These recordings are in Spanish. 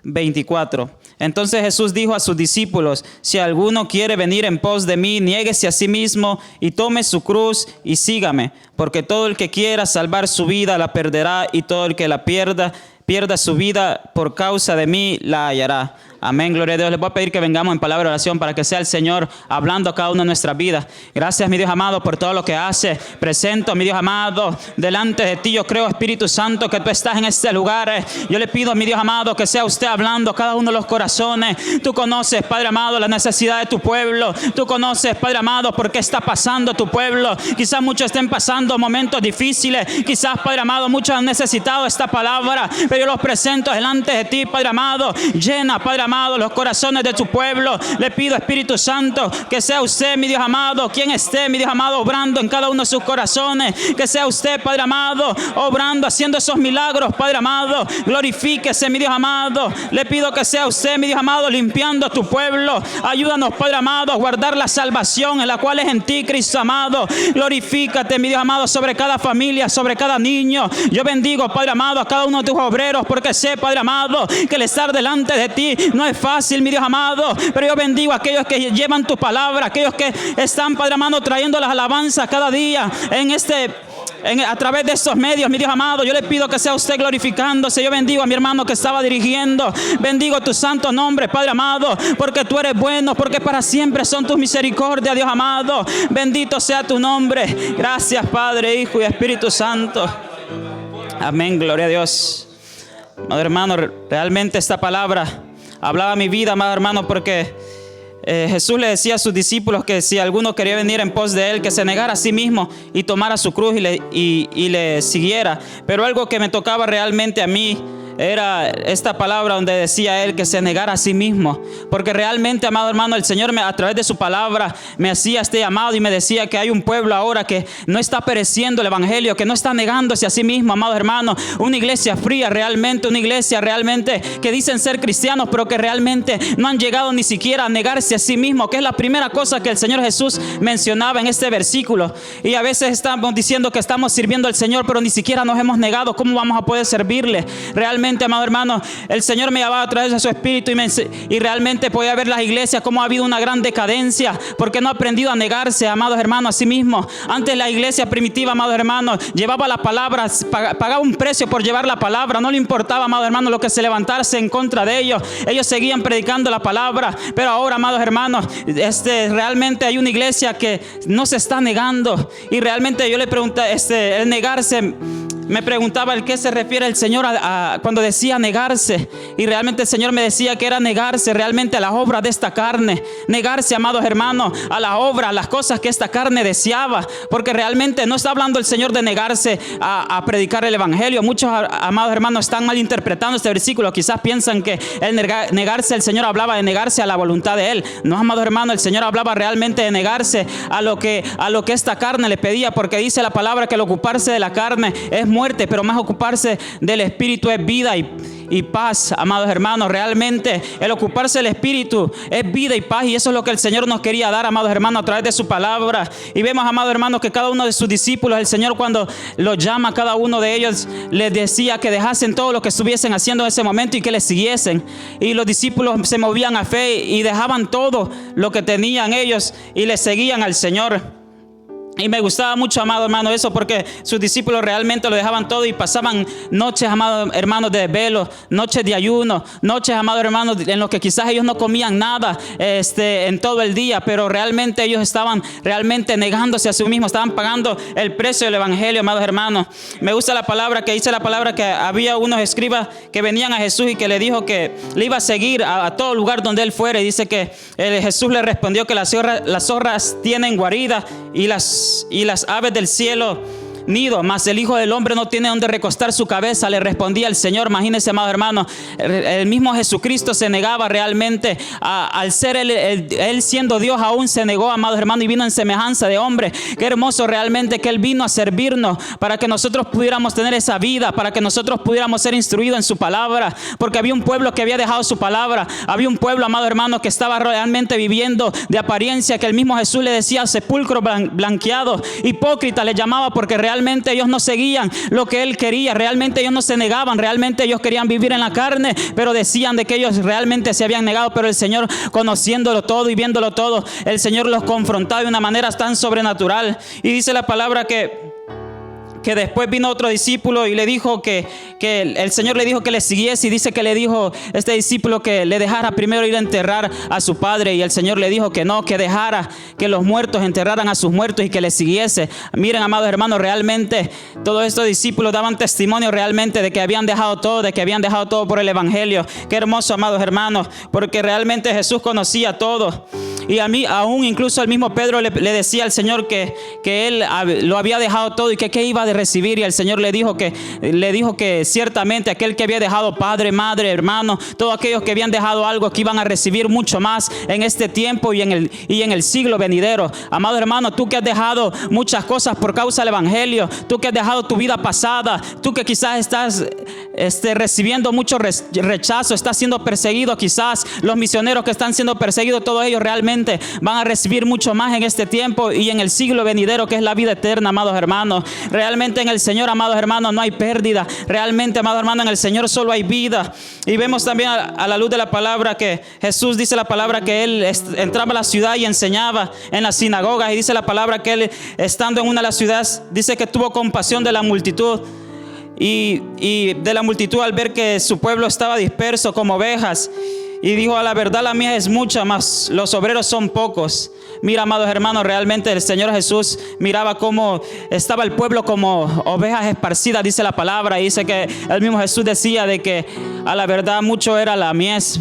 24. Entonces Jesús dijo a sus discípulos: si alguno quiere venir en pos de mí, niéguese a sí mismo y tome su cruz y sígame. Porque todo el que quiera salvar su vida la perderá, y todo el que la pierda su vida por causa de mí la hallará. Amén, gloria a Dios. Les voy a pedir que vengamos en palabra de oración para que sea el Señor hablando a cada una de nuestras vidas. Gracias, mi Dios amado, por todo lo que hace. Presento, mi Dios amado, delante de ti. Yo creo, Espíritu Santo, que tú estás en este lugar. Yo le pido, mi Dios amado, que sea usted hablando a cada uno de los corazones. Tú conoces, Padre amado, la necesidad de tu pueblo. Tú conoces, Padre amado, por qué está pasando tu pueblo. Quizás muchos estén pasando momentos difíciles. Quizás, Padre amado, muchos han necesitado esta palabra, pero yo los presento delante de ti, Padre amado. Llena, Padre amado, los corazones de tu pueblo. Le pido, Espíritu Santo, que sea usted, mi Dios amado, quien esté, mi Dios amado, obrando en cada uno de sus corazones. Que sea usted, Padre amado, obrando, haciendo esos milagros, Padre amado. Glorifíquese, mi Dios amado. Le pido que sea usted, mi Dios amado, limpiando a tu pueblo. Ayúdanos, Padre amado, a guardar la salvación en la cual es en ti, Cristo amado. Glorifícate, mi Dios amado, sobre cada familia, sobre cada niño. Yo bendigo, Padre amado, a cada uno de tus obreros, porque sé, Padre amado, que el estar delante de ti no es fácil, mi Dios amado, pero yo bendigo a aquellos que llevan tu palabra, aquellos que están, Padre amado, trayendo las alabanzas cada día a través de estos medios, mi Dios amado. Yo le pido que sea usted glorificándose. Yo bendigo a mi hermano que estaba dirigiendo. Bendigo tu santo nombre, Padre amado, porque tú eres bueno, porque para siempre son tus misericordias, Dios amado. Bendito sea tu nombre. Gracias, Padre, Hijo y Espíritu Santo. Amén, gloria a Dios. Amado hermano, realmente esta palabra hablaba mi vida, amado hermano, porque Jesús le decía a sus discípulos que si alguno quería venir en pos de él, que se negara a sí mismo y tomara su cruz y le siguiera. Pero algo que me tocaba realmente a mí era esta palabra donde decía él que se negara a sí mismo, porque realmente, amado hermano, el Señor a través de su palabra me hacía este llamado y me decía que hay un pueblo ahora que no está pereciendo el evangelio, que no está negándose a sí mismo, amado hermano. Una iglesia fría realmente, una iglesia realmente que dicen ser cristianos, pero que realmente no han llegado ni siquiera a negarse a sí mismo, que es la primera cosa que el Señor Jesús mencionaba en este versículo. Y a veces estamos diciendo que estamos sirviendo al Señor, pero ni siquiera nos hemos negado. ¿Cómo vamos a poder servirle? Realmente, amado hermano, el Señor me llevaba a través de su espíritu y realmente podía ver las iglesias como ha habido una gran decadencia, porque no ha aprendido a negarse, amados hermanos, a sí mismo. Antes la iglesia primitiva, amados hermanos, llevaba la palabra, pagaba un precio por llevar la palabra. No le importaba, amados hermanos, lo que se levantase en contra de ellos. Ellos seguían predicando la palabra. Pero ahora, amados hermanos, realmente hay una iglesia que no se está negando. Y realmente yo le pregunté, el negarse, me preguntaba el qué se refiere el Señor cuando decía negarse. Y realmente el Señor me decía que era negarse realmente a las obras de esta carne. Negarse, amados hermanos, a la obra, a las cosas que esta carne deseaba. Porque realmente no está hablando el Señor de negarse a predicar el evangelio. Muchos, amados hermanos, están malinterpretando este versículo. Quizás piensan que el negarse, el Señor hablaba de negarse a la voluntad de Él. No, amados hermanos, el Señor hablaba realmente de negarse a lo que esta carne le pedía. Porque dice la palabra que el ocuparse de la carne es muerte, pero más ocuparse del espíritu es vida y paz, amados hermanos. Realmente el ocuparse del espíritu es vida y paz, y eso es lo que el Señor nos quería dar, amados hermanos, a través de su palabra. Y vemos, amados hermanos, que cada uno de sus discípulos, el Señor cuando los llama a cada uno de ellos, les decía que dejasen todo lo que estuviesen haciendo en ese momento y que le siguiesen. Y los discípulos se movían a fe y dejaban todo lo que tenían ellos y le seguían al Señor. Y me gustaba mucho, amado hermano, eso, porque sus discípulos realmente lo dejaban todo y pasaban noches, amados hermanos, de desvelo, noches de ayuno, noches, amados hermanos, en los que quizás ellos no comían nada en todo el día, pero realmente ellos estaban realmente negándose a sí mismos, estaban pagando el precio del evangelio, amados hermanos. Me gusta la palabra que dice la palabra que había unos escribas que venían a Jesús y que le dijo que le iba a seguir a todo lugar donde él fuera. Y dice que Jesús le respondió que las zorras tienen guarida y las aves del cielo nido, mas el Hijo del Hombre no tiene donde recostar su cabeza, le respondía el Señor. Imagínense, amados hermanos, el mismo Jesucristo se negaba realmente al ser él siendo Dios, aún se negó, amados hermanos, y vino en semejanza de hombre. Qué hermoso realmente que Él vino a servirnos para que nosotros pudiéramos tener esa vida, para que nosotros pudiéramos ser instruidos en su palabra, porque había un pueblo que había dejado su palabra. Había un pueblo, amados hermanos, que estaba realmente viviendo de apariencia, que el mismo Jesús le decía sepulcro blanqueado. Hipócrita le llamaba, porque realmente realmente ellos no seguían lo que Él quería, realmente ellos no se negaban, realmente ellos querían vivir en la carne, pero decían de que ellos realmente se habían negado. Pero el Señor, conociéndolo todo y viéndolo todo, el Señor los confrontaba de una manera tan sobrenatural. Y dice la palabra que después vino otro discípulo y le dijo que el Señor le dijo que le siguiese, y dice que le dijo este discípulo que le dejara primero ir a enterrar a su padre, y el Señor le dijo que no, que dejara que los muertos enterraran a sus muertos y que le siguiese. Miren, amados hermanos, realmente todos estos discípulos daban testimonio realmente de que habían dejado todo, de que habían dejado todo por el evangelio. Qué hermoso, amados hermanos, porque realmente Jesús conocía todo. Y a mí, aún incluso el mismo Pedro le decía al Señor que él lo había dejado todo y que iba a recibir. Y el Señor le dijo que ciertamente aquel que había dejado padre, madre, hermano, todos aquellos que habían dejado algo, que iban a recibir mucho más en este tiempo y en el siglo venidero. Amado hermano, tú que has dejado muchas cosas por causa del evangelio, tú que has dejado tu vida pasada, tú que quizás estás recibiendo mucho rechazo, estás siendo perseguido, quizás los misioneros que están siendo perseguidos, todos ellos realmente van a recibir mucho más en este tiempo y en el siglo venidero, que es la vida eterna, amados hermanos. Realmente en el Señor, amados hermanos, no hay pérdida. Realmente, amados hermanos, en el Señor solo hay vida. Y vemos también a la luz de la palabra que Jesús, dice la palabra que Él entraba a la ciudad y enseñaba en las sinagogas, y dice la palabra que Él, estando en una de las ciudades, dice que tuvo compasión de la multitud. Y de la multitud al ver que su pueblo estaba disperso como ovejas, y dijo: a la verdad la mies es mucha, mas los obreros son pocos. Mira, amados hermanos, realmente el Señor Jesús miraba cómo estaba el pueblo como ovejas esparcidas, dice la palabra. Y dice que el mismo Jesús decía de que a la verdad mucho era la mies,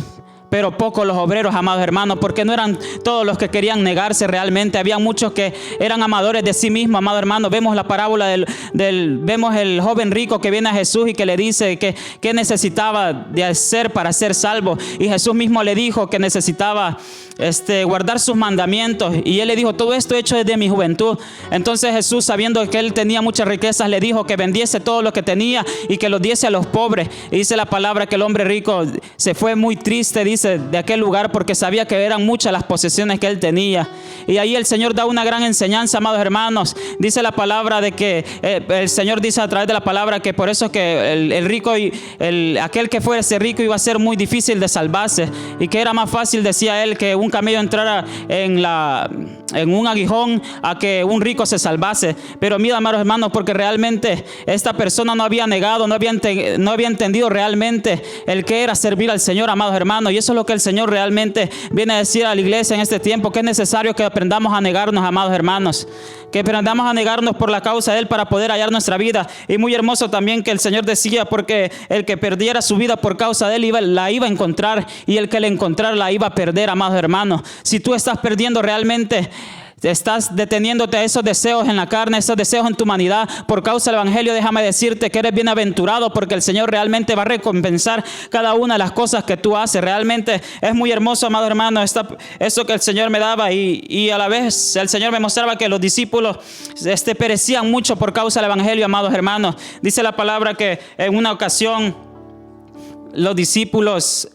pero pocos los obreros, amados hermanos, porque no eran todos los que querían negarse realmente. Había muchos que eran amadores de sí mismos, amados hermanos. Vemos la parábola vemos el joven rico que viene a Jesús y que le dice que necesitaba de hacer para ser salvo. Y Jesús mismo le dijo que necesitaba guardar sus mandamientos. Y él le dijo: todo esto he hecho desde mi juventud. Entonces Jesús, sabiendo que él tenía muchas riquezas, le dijo que vendiese todo lo que tenía y que los diese a los pobres. Y dice la palabra que el hombre rico se fue muy triste, dice, de aquel lugar, porque sabía que eran muchas las posesiones que él tenía. Y ahí el Señor da una gran enseñanza, amados hermanos. Dice la palabra de que el Señor dice a través de la palabra que por eso que el rico y aquel que fuese rico iba a ser muy difícil de salvarse, y que era más fácil, decía él, que un camello entrara en un aguijón a que un rico se salvase. Pero mira, amados hermanos, porque realmente esta persona no había negado, no había entendido realmente el que era servir al Señor, amados hermanos. Y eso es lo que el Señor realmente viene a decir a la iglesia en este tiempo, que es necesario que aprendamos a negarnos, amados hermanos, que aprendamos a negarnos por la causa de Él para poder hallar nuestra vida. Y muy hermoso también que el Señor decía, porque el que perdiera su vida por causa de Él la iba a encontrar, y el que la encontrara la iba a perder, amados hermanos. Si tú estás perdiendo realmente, estás deteniéndote a esos deseos en la carne, esos deseos en tu humanidad por causa del evangelio, déjame decirte que eres bienaventurado, porque el Señor realmente va a recompensar cada una de las cosas que tú haces. Realmente es muy hermoso, amado hermano, eso que el Señor me daba, y a la vez el Señor me mostraba que los discípulos perecían mucho por causa del evangelio, amados hermanos. Dice la palabra que en una ocasión los discípulos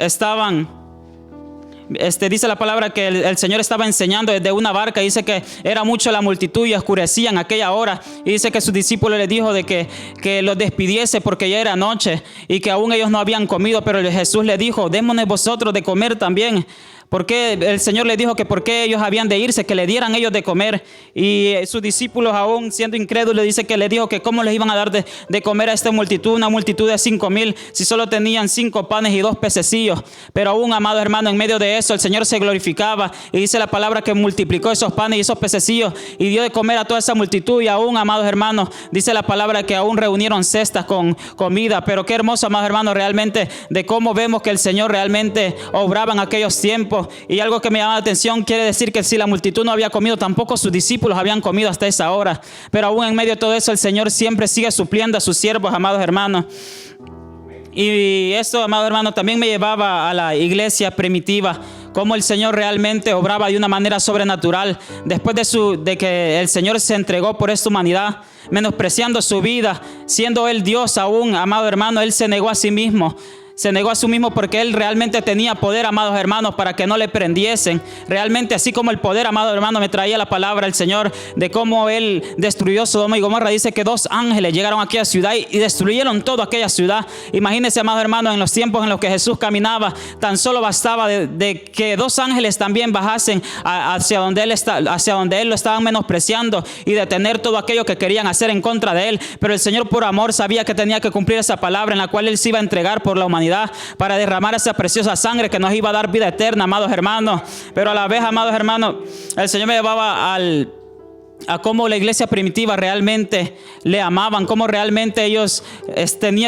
dice la palabra que el Señor estaba enseñando desde una barca. Dice que era mucho la multitud y oscurecía en aquella hora. Y dice que sus discípulos le dijo de que los despidiese porque ya era noche y que aún ellos no habían comido. Pero Jesús le dijo: démonos vosotros de comer también. Porque el Señor les dijo que por qué ellos habían de irse, que le dieran ellos de comer. Y sus discípulos, aún siendo incrédulos, dice que le dijo que cómo les iban a dar de comer a esta multitud, una multitud de 5,000, si solo tenían 5 panes y 2 pececillos. Pero aún, amado hermano, en medio de eso el Señor se glorificaba, y dice la palabra que multiplicó esos panes y esos pececillos y dio de comer a toda esa multitud. Y aún, amados hermanos, dice la palabra que aún reunieron cestas con comida. Pero qué hermoso, amados hermanos, realmente de cómo vemos que el Señor realmente obraba en aquellos tiempos. Y algo que me llama la atención, quiere decir que si la multitud no había comido, tampoco sus discípulos habían comido hasta esa hora. Pero aún en medio de todo eso, el Señor siempre sigue supliendo a sus siervos, amados hermanos. Y esto, amados hermanos, también me llevaba a la iglesia primitiva, cómo el Señor realmente obraba de una manera sobrenatural. Después de que el Señor se entregó por esta humanidad, menospreciando su vida, siendo Él Dios aún, amado hermano, Él se negó a sí mismo. Se negó a sí mismo porque él realmente tenía poder, amados hermanos, para que no le prendiesen. Realmente, así como el poder, amados hermanos, me traía la palabra del Señor de cómo él destruyó Sodoma y Gomorra. Dice que 2 ángeles llegaron a aquella ciudad y destruyeron toda aquella ciudad. Imagínense, amados hermanos, en los tiempos en los que Jesús caminaba, tan solo bastaba de que 2 ángeles también bajasen hacia donde él lo estaban menospreciando y detener todo aquello que querían hacer en contra de él. Pero el Señor, por amor, sabía que tenía que cumplir esa palabra en la cual él se iba a entregar por la humanidad para derramar esa preciosa sangre que nos iba a dar vida eterna, amados hermanos. Pero a la vez, amados hermanos, el Señor me llevaba a cómo la iglesia primitiva realmente le amaban, cómo realmente ellos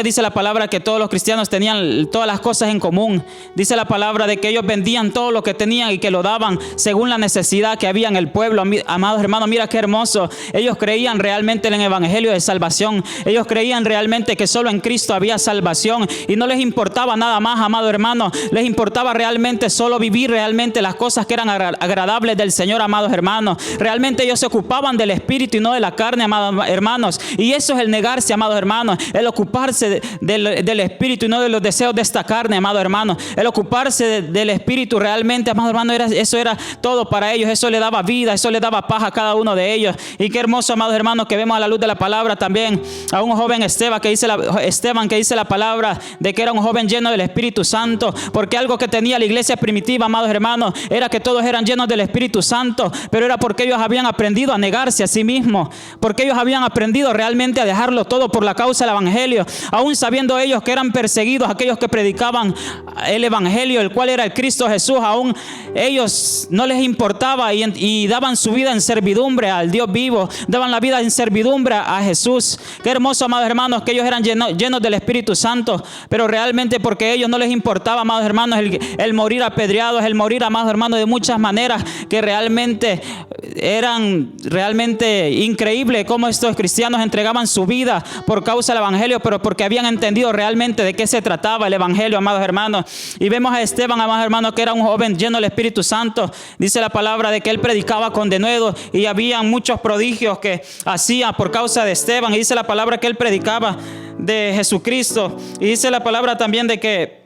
dice la palabra que todos los cristianos tenían todas las cosas en común. Dice la palabra de que ellos vendían todo lo que tenían y que lo daban según la necesidad que había en el pueblo. Amados hermanos, mira qué hermoso. Ellos creían realmente en el evangelio de salvación. Ellos creían realmente que solo en Cristo había salvación y no les importaba nada más, amados hermanos. Les importaba realmente solo vivir realmente las cosas que eran agradables del Señor, amados hermanos. Realmente ellos se ocupaban del espíritu y no de la carne, amados hermanos. Y eso es el negarse, amados hermanos, el ocuparse del espíritu y no de los deseos de esta carne, amados hermanos. El ocuparse del espíritu realmente, amados hermanos, eso era todo para ellos. Eso le daba vida, eso le daba paz a cada uno de ellos. Y qué hermoso, amados hermanos, que vemos a la luz de la palabra también a un joven Esteban que dice la palabra de que era un joven lleno del Espíritu Santo, porque algo que tenía la iglesia primitiva, amados hermanos, era que todos eran llenos del Espíritu Santo, pero era porque ellos habían aprendido a negarse a sí mismos, porque ellos habían aprendido realmente a dejarlo todo por la causa del evangelio, aún sabiendo ellos que eran perseguidos aquellos que predicaban el evangelio, el cual era el Cristo Jesús. Aún ellos no les importaba y daban su vida en servidumbre al Dios vivo, daban la vida en servidumbre a Jesús. Qué hermoso, amados hermanos, que ellos eran llenos del Espíritu Santo, pero realmente porque a ellos no les importaba, amados hermanos, el morir apedreados, el morir, amados hermanos, de muchas maneras que realmente eran realmente increíble cómo estos cristianos entregaban su vida por causa del evangelio, pero porque habían entendido realmente de qué se trataba el evangelio, amados hermanos. Y vemos a Esteban, amados hermanos, que era un joven lleno del Espíritu Santo. Dice la palabra de que él predicaba con denuedo y había muchos prodigios que hacía por causa de Esteban. Y dice la palabra que él predicaba de Jesucristo. Y dice la palabra también de que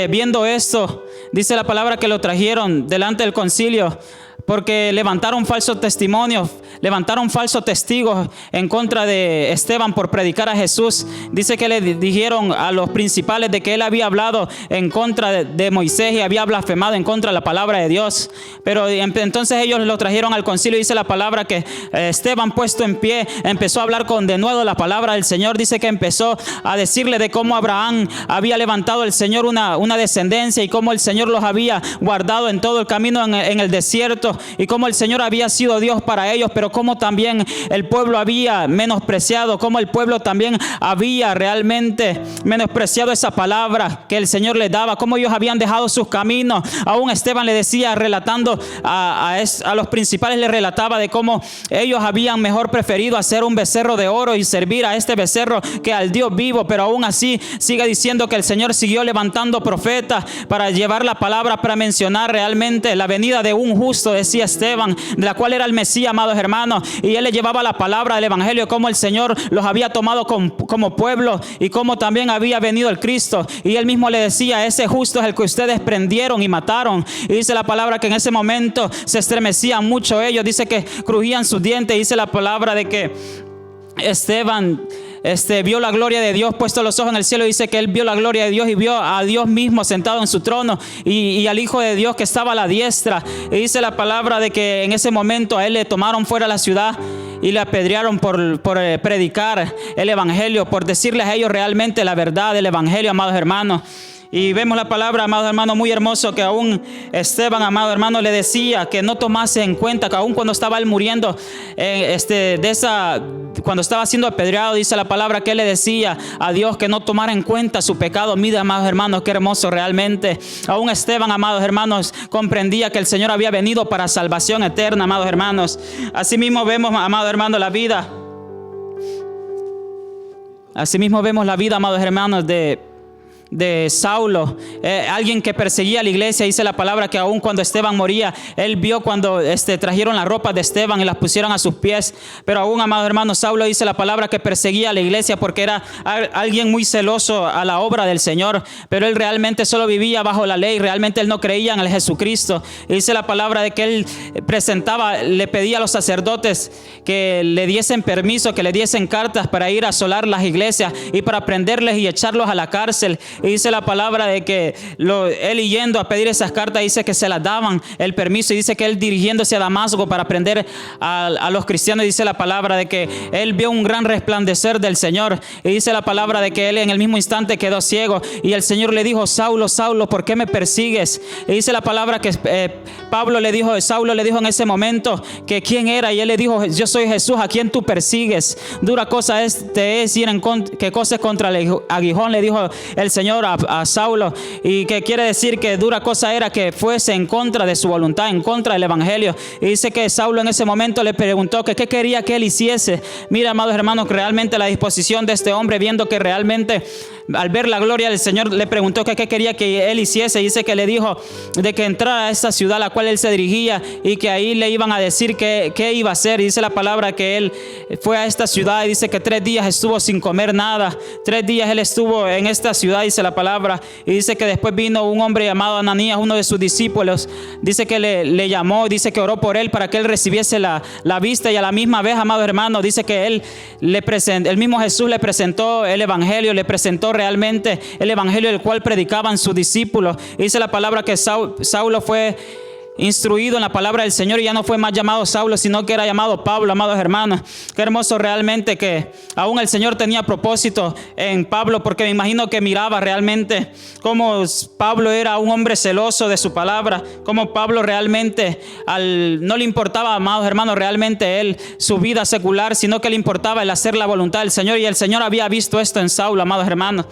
viendo esto, dice la palabra que lo trajeron delante del concilio, porque levantaron falsos testimonios, levantaron falsos testigos en contra de Esteban por predicar a Jesús. Dice que le dijeron a los principales de que él había hablado en contra de Moisés y había blasfemado en contra de la palabra de Dios. Pero entonces ellos lo trajeron al concilio. Dice la palabra que Esteban, puesto en pie, empezó a hablar con denuedo la palabra del Señor. Dice que empezó a decirle de cómo Abraham había levantado el Señor una descendencia y cómo el Señor los había guardado en todo el camino en el desierto, y cómo el Señor había sido Dios para ellos, pero cómo también el pueblo había menospreciado, cómo el pueblo también había realmente menospreciado esa palabra que el Señor les daba, cómo ellos habían dejado sus caminos. Aún Esteban le decía, relatando a los principales, le relataba de cómo ellos habían mejor preferido hacer un becerro de oro y servir a este becerro que al Dios vivo. Pero aún así sigue diciendo que el Señor siguió levantando profetas para llevar la palabra, para mencionar realmente la venida de un justo, decía Esteban, de la cual era el Mesías, amados hermanos. Y él le llevaba la palabra del evangelio, como el Señor los había tomado como pueblo y como también había venido el Cristo. Y él mismo le decía, ese justo es el que ustedes prendieron y mataron. Y dice la palabra que en ese momento se estremecían mucho ellos, dice que crujían sus dientes. Dice la palabra de que Esteban vio la gloria de Dios, puesto los ojos en el cielo. Dice que él vio la gloria de Dios y vio a Dios mismo sentado en su trono y al Hijo de Dios que estaba a la diestra. Y dice la palabra de que en ese momento a él le tomaron fuera de la ciudad y le apedrearon por predicar el evangelio, por decirles a ellos realmente la verdad del evangelio, amados hermanos. Y vemos la palabra, amados hermanos, muy hermoso, que aún Esteban, amado hermano, le decía que no tomase en cuenta, que aún cuando estaba él muriendo, cuando estaba siendo apedreado, dice la palabra que él le decía a Dios que no tomara en cuenta su pecado. Mira, amados hermanos, qué hermoso realmente. Aún Esteban, amados hermanos, comprendía que el Señor había venido para salvación eterna, amados hermanos. Asimismo vemos, amados hermanos, la vida. Asimismo vemos la vida, amados hermanos, de de Saulo, alguien que perseguía a la iglesia. Dice la palabra que aún cuando Esteban moría, él vio cuando trajeron las ropas de Esteban y las pusieron a sus pies. Pero aún, amados hermanos, Saulo, dice la palabra, que perseguía a la iglesia porque era alguien muy celoso a la obra del Señor, pero él realmente solo vivía bajo la ley. Realmente él no creía en el Jesucristo. Y dice la palabra de que él le pedía a los sacerdotes que le diesen permiso, que le diesen cartas para ir a asolar las iglesias y para prenderles y echarlos a la cárcel. Y dice la palabra de que él yendo a pedir esas cartas, dice que se las daban el permiso. Y dice que él dirigiéndose a Damasco para prender a los cristianos, dice la palabra de que él vio un gran resplandecer del Señor. Y dice la palabra de que él en el mismo instante quedó ciego. Y el Señor le dijo: Saulo, Saulo, ¿por qué me persigues? Y dice la palabra que Saulo le dijo en ese momento que quién era. Y él le dijo: yo soy Jesús, a quien tú persigues. Dura cosa te es ir que coses contra el aguijón, le dijo el Señor a Saulo. Y que quiere decir que dura cosa era que fuese en contra de su voluntad, en contra del evangelio. Y dice que Saulo en ese momento le preguntó que qué quería que él hiciese. Mira, amados hermanos, que realmente la disposición de este hombre, viendo que realmente al ver la gloria del Señor, le preguntó que qué quería que él hiciese. Dice que le dijo de que entrara a esta ciudad a la cual él se dirigía y que ahí le iban a decir qué iba a hacer. Y dice la palabra que él fue a esta ciudad y dice que 3 días estuvo sin comer nada. 3 días él estuvo en esta ciudad, dice la palabra. Y dice que después vino un hombre llamado Ananías, uno de sus discípulos. Dice que le llamó, dice que oró por él para que él recibiese la vista. Y a la misma vez, amados hermanos, dice que el mismo Jesús le presentó el evangelio, le presentó realmente el evangelio del cual predicaban sus discípulos. Y dice la palabra que Saulo fue instruido en la palabra del Señor y ya no fue más llamado Saulo, sino que era llamado Pablo. Amados hermanos, qué hermoso realmente que aún el Señor tenía propósito en Pablo, porque me imagino que miraba realmente cómo Pablo era un hombre celoso de su palabra, cómo Pablo realmente no le importaba, amados hermanos, realmente él su vida secular, sino que le importaba el hacer la voluntad del Señor. Y el Señor había visto esto en Saulo, amados hermanos.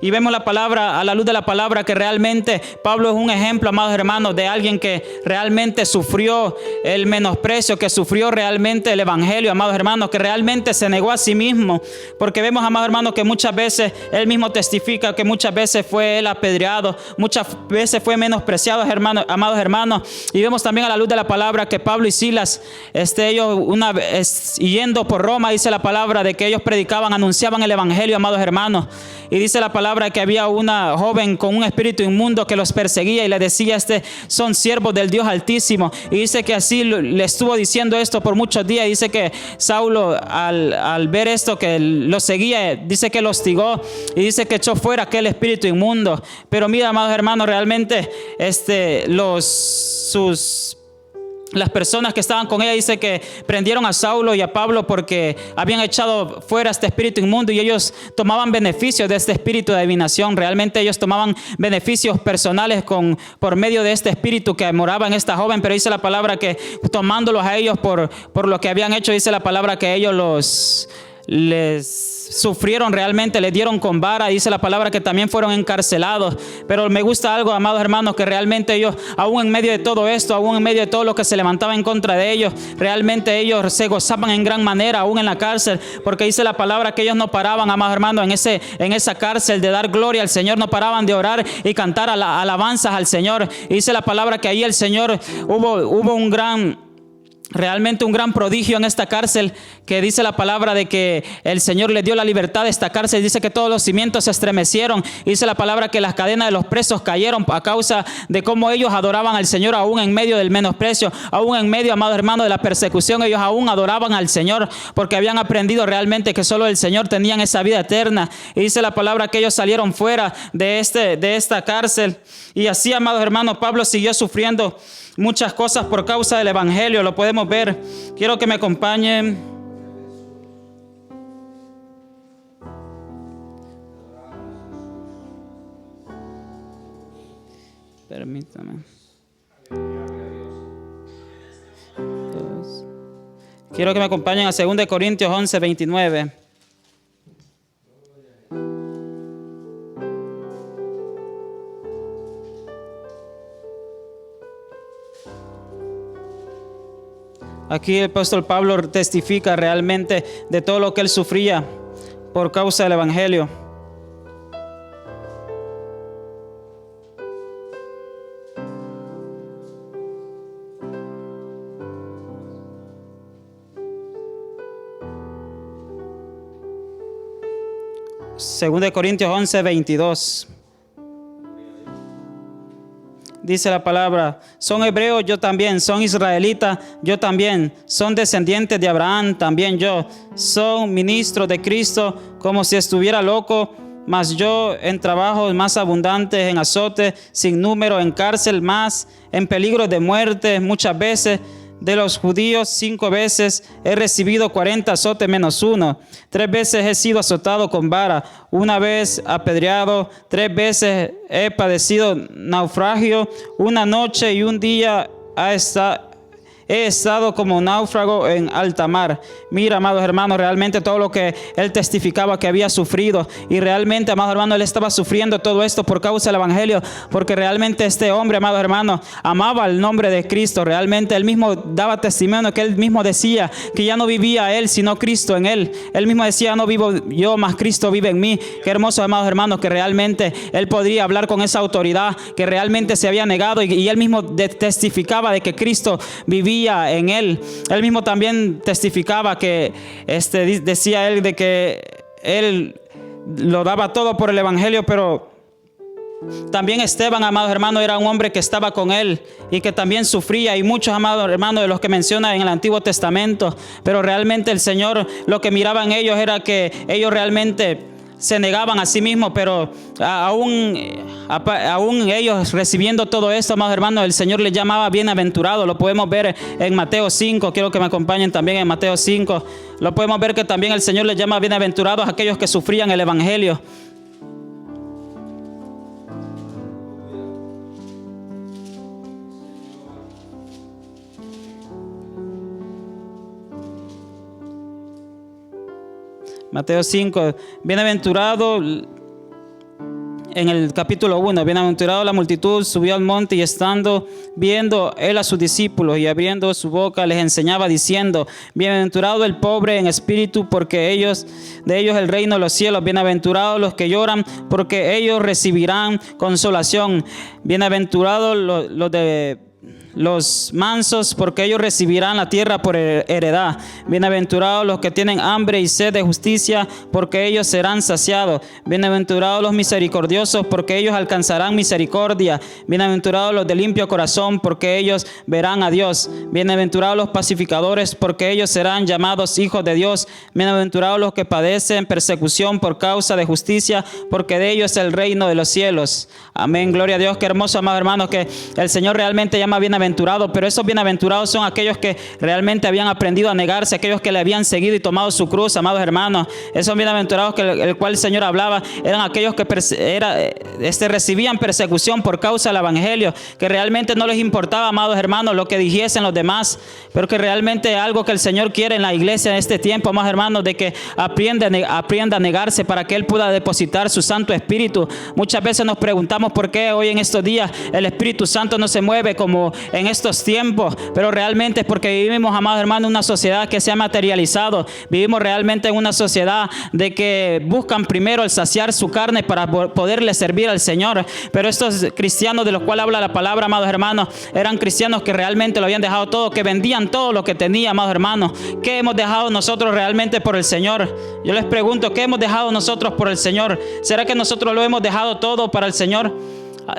Y vemos la palabra, a la luz de la palabra, que realmente Pablo es un ejemplo, amados hermanos, de alguien que realmente sufrió el menosprecio, que sufrió realmente el evangelio, amados hermanos, que realmente se negó a sí mismo. Porque vemos, amados hermanos, que muchas veces él mismo testifica que muchas veces fue él apedreado, muchas veces fue menospreciado, amados hermanos. Y vemos también a la luz de la palabra que Pablo y Silas, ellos una vez yendo por Roma, dice la palabra de que ellos predicaban, anunciaban el evangelio, amados hermanos. Y dice la palabra que había una joven con un espíritu inmundo que los perseguía y le decía: son siervos del Dios Altísimo. Y dice que así le estuvo diciendo esto por muchos días. Dice que Saulo al ver esto, que lo seguía, dice que lo hostigó y dice que echó fuera aquel espíritu inmundo. Pero mira, amados hermanos, realmente las personas que estaban con ella, dice que prendieron a Saulo y a Pablo porque habían echado fuera este espíritu inmundo, y ellos tomaban beneficios de este espíritu de adivinación. Realmente ellos tomaban beneficios personales por medio de este espíritu que moraba en esta joven. Pero dice la palabra que tomándolos a ellos por lo que habían hecho, dice la palabra que ellos les sufrieron realmente, les dieron con vara. Dice la palabra que también fueron encarcelados. Pero me gusta algo, amados hermanos, que realmente ellos, aún en medio de todo esto, aún en medio de todo lo que se levantaba en contra de ellos, realmente ellos se gozaban en gran manera, aún en la cárcel. Porque dice la palabra que ellos no paraban, amados hermanos, en esa cárcel, de dar gloria al Señor. No paraban de orar y cantar alabanzas al Señor. Y dice la palabra que ahí el Señor hubo realmente un gran prodigio en esta cárcel, que dice la palabra de que el Señor le dio la libertad a esta cárcel. Dice que todos los cimientos se estremecieron. Dice la palabra que las cadenas de los presos cayeron a causa de cómo ellos adoraban al Señor, aún en medio del menosprecio, aún en medio, amados hermanos, de la persecución. Ellos aún adoraban al Señor porque habían aprendido realmente que solo el Señor tenían esa vida eterna. Y dice la palabra que ellos salieron fuera de esta cárcel. Y así, amados hermanos, Pablo siguió sufriendo muchas cosas por causa del evangelio. Lo podemos ver. Quiero que me acompañen. Permítame. Quiero que me acompañen a 2 Corintios 11:29. Aquí el apóstol Pablo testifica realmente de todo lo que él sufría por causa del evangelio. 2 Corintios 11, 22. Dice la palabra: son hebreos, yo también; son israelitas, yo también; son descendientes de Abraham, también yo; son ministros de Cristo, como si estuviera loco, mas yo en trabajos más abundantes, en azotes sin número, en cárcel más, en peligro de muerte muchas veces. De los judíos 5 veces he recibido 40 azotes menos 1. 3 veces he sido azotado con vara, 1 vez apedreado, 3 veces he padecido naufragio, 1 noche y 1 día he estado como náufrago en alta mar. Mira, amados hermanos, realmente todo lo que él testificaba que había sufrido. Y realmente, amados hermanos, él estaba sufriendo todo esto por causa del evangelio. Porque realmente este hombre, amados hermanos, amaba el nombre de Cristo. Realmente él mismo daba testimonio, que él mismo decía que ya no vivía él, sino Cristo en él. Él mismo decía: no vivo yo, mas Cristo vive en mí. Qué hermoso, amados hermanos, que realmente él podría hablar con esa autoridad, que realmente se había negado. Y él mismo testificaba de que Cristo vivía en él. Él mismo también testificaba que decía él de que él lo daba todo por el evangelio, pero también Esteban, amados hermanos, era un hombre que estaba con él y que también sufría, y muchos, amados hermanos, de los que menciona en el Antiguo Testamento. Pero realmente el Señor, lo que miraba en ellos era que ellos realmente se negaban a sí mismos, pero aún ellos recibiendo todo esto, amados hermanos, el Señor les llamaba bienaventurados. Lo podemos ver en Mateo 5. Quiero que me acompañen también en Mateo 5. Lo podemos ver que también el Señor les llama bienaventurados a aquellos que sufrían el evangelio. Mateo 5, bienaventurado, en el capítulo 1, bienaventurado la multitud subió al monte, y estando viendo él a sus discípulos y abriendo su boca les enseñaba diciendo: bienaventurado el pobre en espíritu, porque de ellos el reino de los cielos. Bienaventurados los que lloran, porque ellos recibirán consolación. Bienaventurados los mansos, porque ellos recibirán la tierra por heredad. Bienaventurados los que tienen hambre y sed de justicia, porque ellos serán saciados. Bienaventurados los misericordiosos, porque ellos alcanzarán misericordia. Bienaventurados los de limpio corazón, porque ellos verán a Dios. Bienaventurados los pacificadores, porque ellos serán llamados hijos de Dios. Bienaventurados los que padecen persecución por causa de justicia, porque de ellos es el reino de los cielos. Amén, gloria a Dios. Qué hermoso, amados hermanos, que el Señor realmente llama bienaventurados. Pero esos bienaventurados son aquellos que realmente habían aprendido a negarse, aquellos que le habían seguido y tomado su cruz, amados hermanos. Esos bienaventurados el cual el Señor hablaba eran aquellos que recibían persecución por causa del evangelio, que realmente no les importaba, amados hermanos, lo que dijesen los demás, pero que realmente algo que el Señor quiere en la iglesia en este tiempo, amados hermanos, de que aprenda a negarse para que Él pueda depositar su Santo Espíritu. Muchas veces nos preguntamos por qué hoy en estos días el Espíritu Santo no se mueve como en estos tiempos, pero realmente es porque vivimos, amados hermanos, en una sociedad que se ha materializado. Vivimos realmente en una sociedad de que buscan primero el saciar su carne para poderle servir al Señor. Pero estos cristianos de los cuales habla la palabra, amados hermanos, eran cristianos que realmente lo habían dejado todo, que vendían todo lo que tenían, amados hermanos. ¿Qué hemos dejado nosotros realmente por el Señor? Yo les pregunto, ¿qué hemos dejado nosotros por el Señor? ¿Será que nosotros lo hemos dejado todo para el Señor?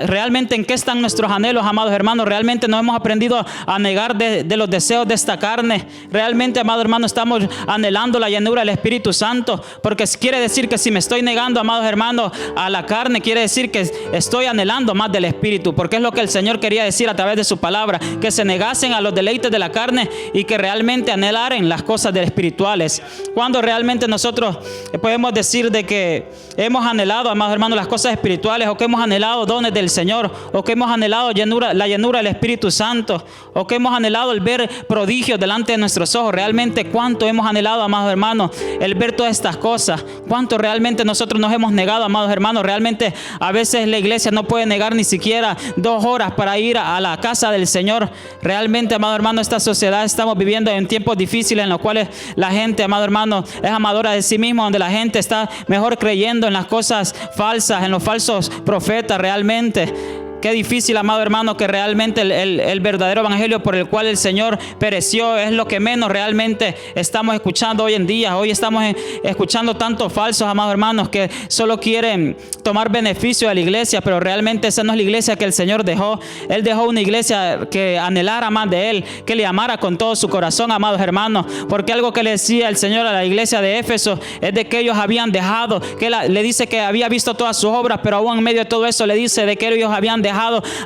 ¿Realmente en qué están nuestros anhelos, amados hermanos? ¿Realmente no hemos aprendido a negar de los deseos de esta carne? ¿Realmente, amados hermanos, estamos anhelando la llenura del Espíritu Santo? Porque quiere decir que si me estoy negando, amados hermanos, a la carne, quiere decir que estoy anhelando más del Espíritu, porque es lo que el Señor quería decir a través de su palabra, que se negasen a los deleites de la carne y que realmente anhelaren las cosas espirituales. Cuando realmente nosotros podemos decir de que hemos anhelado, amados hermanos, las cosas espirituales, o que hemos anhelado dones del Señor, o que hemos anhelado la llenura del Espíritu Santo, o que hemos anhelado el ver prodigios delante de nuestros ojos. Realmente cuánto hemos anhelado, amados hermanos, el ver todas estas cosas. Cuánto realmente nosotros nos hemos negado, amados hermanos. Realmente a veces la iglesia no puede negar ni siquiera 2 horas para ir a la casa del Señor. Realmente, amados hermanos, esta sociedad estamos viviendo en tiempos difíciles en los cuales la gente, amados hermanos, es amadora de sí misma, donde la gente está mejor creyendo en las cosas falsas, en los falsos profetas realmente. Qué difícil, amado hermano, que realmente el verdadero evangelio por el cual el Señor pereció es lo que menos realmente estamos escuchando hoy en día. Hoy estamos escuchando tantos falsos, amados hermanos, que solo quieren tomar beneficio de la iglesia, pero realmente esa no es la iglesia que el Señor dejó. Él dejó una iglesia que anhelara más de Él, que le amara con todo su corazón, amados hermanos, porque algo que le decía el Señor a la iglesia de Éfeso es de que ellos habían dejado, que le dice que había visto todas sus obras, pero aún en medio de todo eso le dice de que ellos habían dejado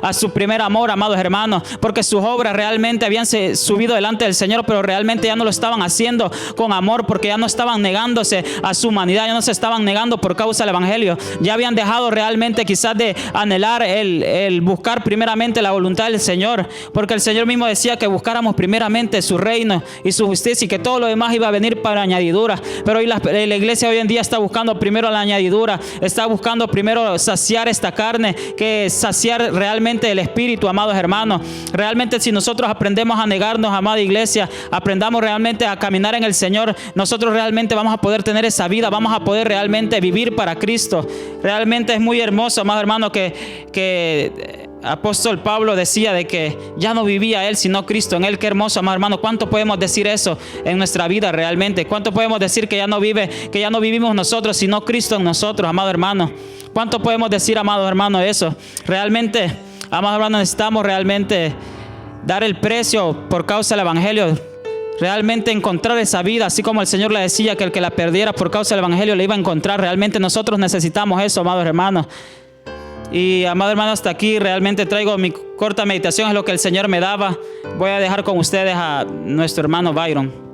a su primer amor, amados hermanos, porque sus obras realmente habían subido delante del Señor, pero realmente ya no lo estaban haciendo con amor, porque ya no estaban negándose a su humanidad, ya no se estaban negando por causa del evangelio, ya habían dejado realmente quizás de anhelar el buscar primeramente la voluntad del Señor, porque el Señor mismo decía que buscáramos primeramente su reino y su justicia y que todo lo demás iba a venir para añadidura. Pero hoy la iglesia hoy en día está buscando primero la añadidura, está buscando primero saciar esta carne que saciar realmente el espíritu, amados hermanos. Realmente si nosotros aprendemos a negarnos, amada iglesia, aprendamos realmente a caminar en el Señor, nosotros realmente vamos a poder tener esa vida, vamos a poder realmente vivir para Cristo. Realmente es muy hermoso, amado hermano, que apóstol Pablo decía de que ya no vivía él sino Cristo en él. Qué hermoso, amado hermano. ¿Cuánto podemos decir eso en nuestra vida realmente? ¿Cuánto podemos decir que ya no vivimos nosotros sino Cristo en nosotros, amado hermano? ¿Cuánto podemos decir, amado hermano, eso? Realmente, amado hermano, necesitamos realmente dar el precio por causa del evangelio. Realmente encontrar esa vida, así como el Señor le decía que el que la perdiera por causa del evangelio le iba a encontrar. Realmente nosotros necesitamos eso, amados hermanos. Y amado hermano, hasta aquí realmente traigo mi corta meditación, es lo que el Señor me daba. Voy a dejar con ustedes a nuestro hermano Byron.